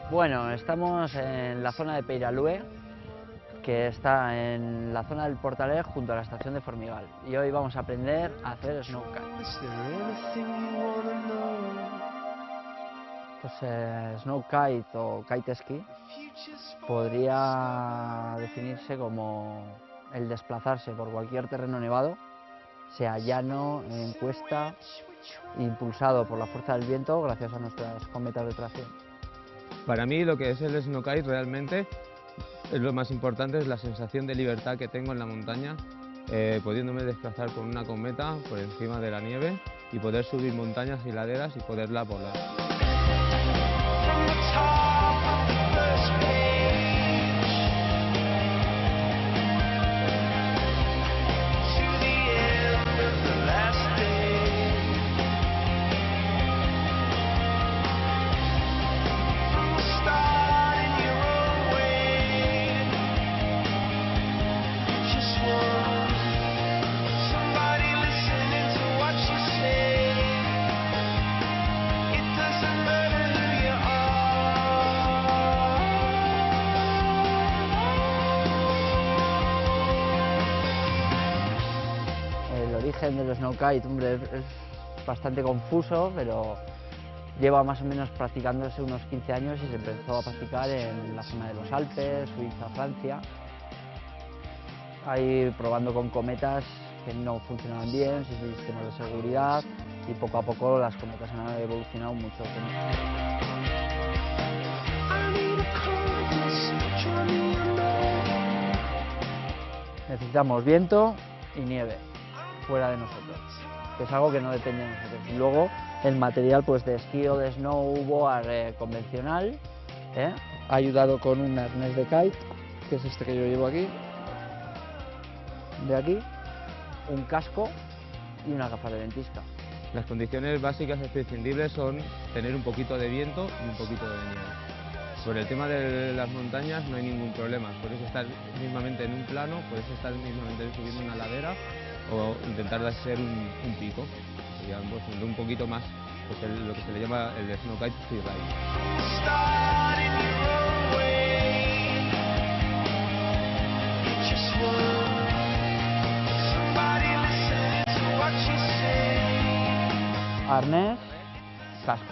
Bueno, estamos en la zona de Peiralúe, que está en la zona del Portalet junto a la estación de Formigal. Y hoy vamos a aprender a hacer snowkite. Pues snowkite o kite ski podría definirse como el desplazarse por cualquier terreno nevado, sea llano, en cuesta, impulsado por la fuerza del viento gracias a nuestras cometas de tracción. Para mí lo que es el snowkite realmente es lo más importante, es la sensación de libertad que tengo en la montaña, pudiéndome desplazar con una cometa por encima de la nieve y poder subir montañas y laderas y poderla volar. El origen del snowkite, hombre, es bastante confuso, pero lleva más o menos practicándose unos 15 años y se empezó a practicar en la zona de los Alpes, Suiza, Francia. Ahí probando con cometas que no funcionaban bien, sin sistemas de seguridad, y poco a poco las cometas han evolucionado mucho. Necesitamos viento y nieve fuera de nosotros, que es algo que no depende de nosotros. Y luego el material pues de esquí o de snowboard convencional, ha ayudado con un arnés de kite, que es este que yo llevo aquí, de aquí, un casco y unas gafas de ventisca. Las condiciones básicas imprescindibles son tener un poquito de viento y un poquito de nieve. Sobre el tema de las montañas no hay ningún problema, puedes estar mismamente en un plano, puedes estar mismamente subiendo una ladera o intentar hacer un pico, digamos, un poquito más, pues lo que se le llama el snowkite freeride. Arnés, casco.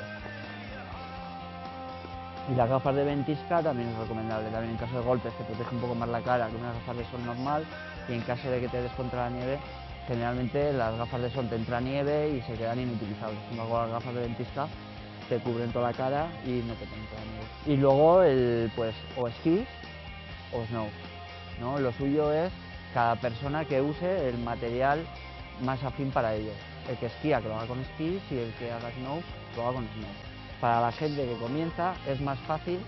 Y las gafas de ventisca también es recomendable, también en caso de golpes, que protege un poco más la cara que unas gafas de sol normal, y en caso de que te des contra la nieve, generalmente las gafas de sol te entra nieve y se quedan inutilizables. Sin embargo, las gafas de ventisca te cubren toda la cara y no te penetra la nieve. Y luego pues o esquí o snow, ¿no? Lo suyo es cada persona que use el material más afín para ello. El que esquía que lo haga con esquí y el que haga snow lo haga con snow. Para la gente que comienza es más fácil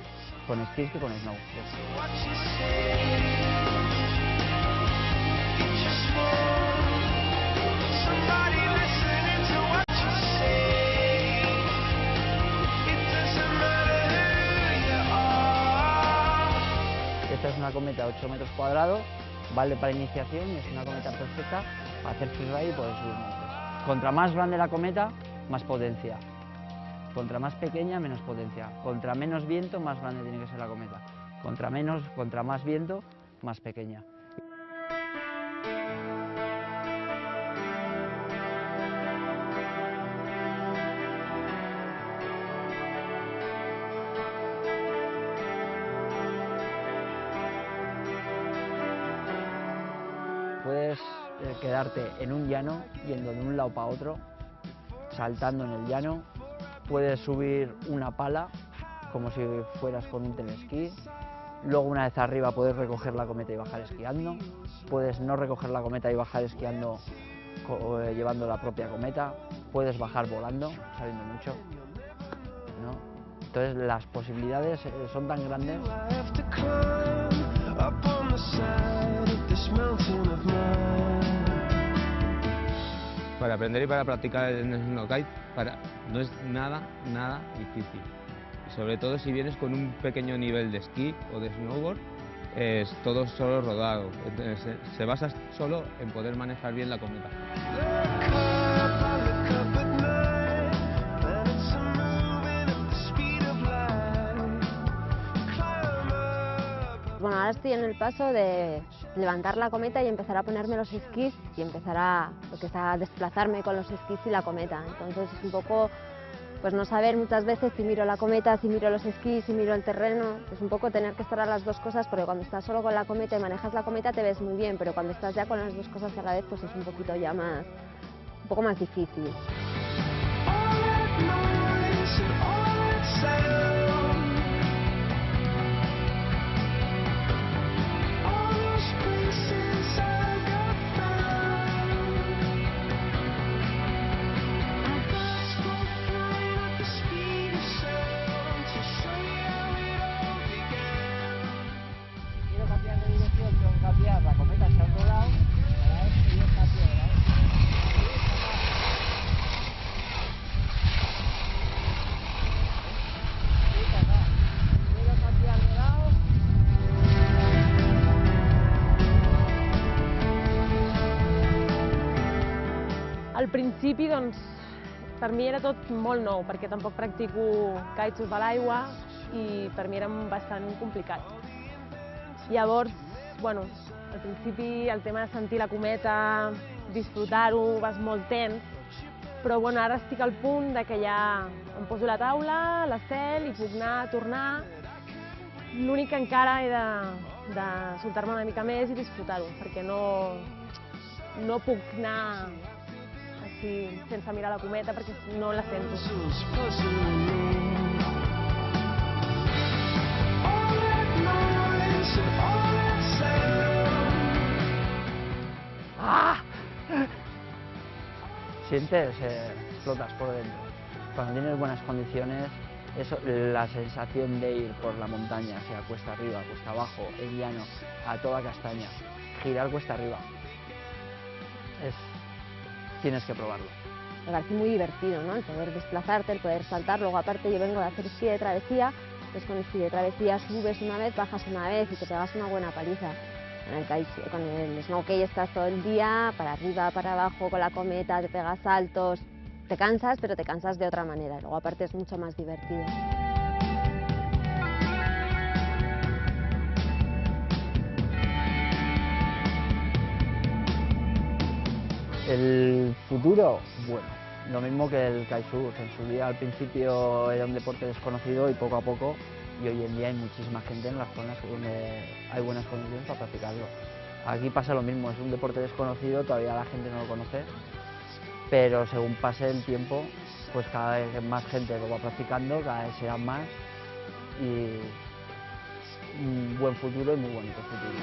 con esquí que con snow. Esta es una cometa de 8 metros cuadrados, vale para iniciación y es una cometa perfecta para hacer freeride y poder subir montes. Contra más grande la cometa, más potencia. Contra más pequeña, menos potencia. Contra menos viento, más grande tiene que ser la cometa. Contra más viento, más pequeña. Puedes quedarte en un llano, yendo de un lado para otro, saltando en el llano. Puedes subir una pala, como si fueras con un telesquí. Luego, una vez arriba, puedes recoger la cometa y bajar esquiando. Puedes no recoger la cometa y bajar esquiando llevando la propia cometa. Puedes bajar volando, saliendo mucho, ¿no? Entonces las posibilidades son tan grandes. Para aprender y para practicar el snowkite no es nada difícil. Y sobre todo si vienes con un pequeño nivel de esquí o de snowboard, es todo solo rodado. Se basa solo en poder manejar bien la cometa. bueno, ahora estoy en el paso de levantar la cometa y empezar a ponerme los esquís y empezar a, lo que es a desplazarme con los esquís y la cometa. Entonces es un poco, pues no saber muchas veces si miro la cometa, si miro los esquís, si miro el terreno. Es un poco tener que estar a las dos cosas, porque cuando estás solo con la cometa y manejas la cometa te ves muy bien, pero cuando estás ya con las dos cosas a la vez, pues es un poquito ya más, un poco más difícil. La cometa se ha rodado, para ver si yo cambio de lado. Quiero cambiar de lado. Al principi, doncs, per mi era tot molt nou, perquè tampoc practico kitesurf a l'aigua i per mi era bastant complicat. Llavors, bueno, al principi el tema de sentir la cometa, disfrutar-ho, vas molt tens, però bueno, ara estic al punt de que ja em poso la taula, l'estel i puc anar, tornar. L'únic que encara he de soltar-me una mica més i disfrutar-ho, perquè no puc anar així sense mirar la cometa perquè no la sento. Sientes, flotas por dentro. Cuando tienes buenas condiciones, la sensación de ir por la montaña, sea cuesta arriba, cuesta abajo, en llano, a toda castaña, girar cuesta arriba, tienes que probarlo. Me parece muy divertido, ¿no? El poder desplazarte, el poder saltar. Luego, aparte, yo vengo de hacer esquí de travesía, pues con esquí de travesía subes una vez, bajas una vez y te pegas una buena paliza. Con el snowkey estás todo el día, para arriba, para abajo, con la cometa, te pegas saltos, te cansas, pero te cansas de otra manera. Luego, aparte, es mucho más divertido. El futuro, bueno, lo mismo que el kitesurf. En su día, al principio, era un deporte desconocido y poco a poco, y hoy en día hay muchísima gente en las zonas donde hay buenas condiciones para practicarlo. Aquí pasa lo mismo, es un deporte desconocido, todavía la gente no lo conoce, pero según pase el tiempo, pues cada vez más gente lo va practicando, cada vez será más, y un buen futuro y muy bonito futuro.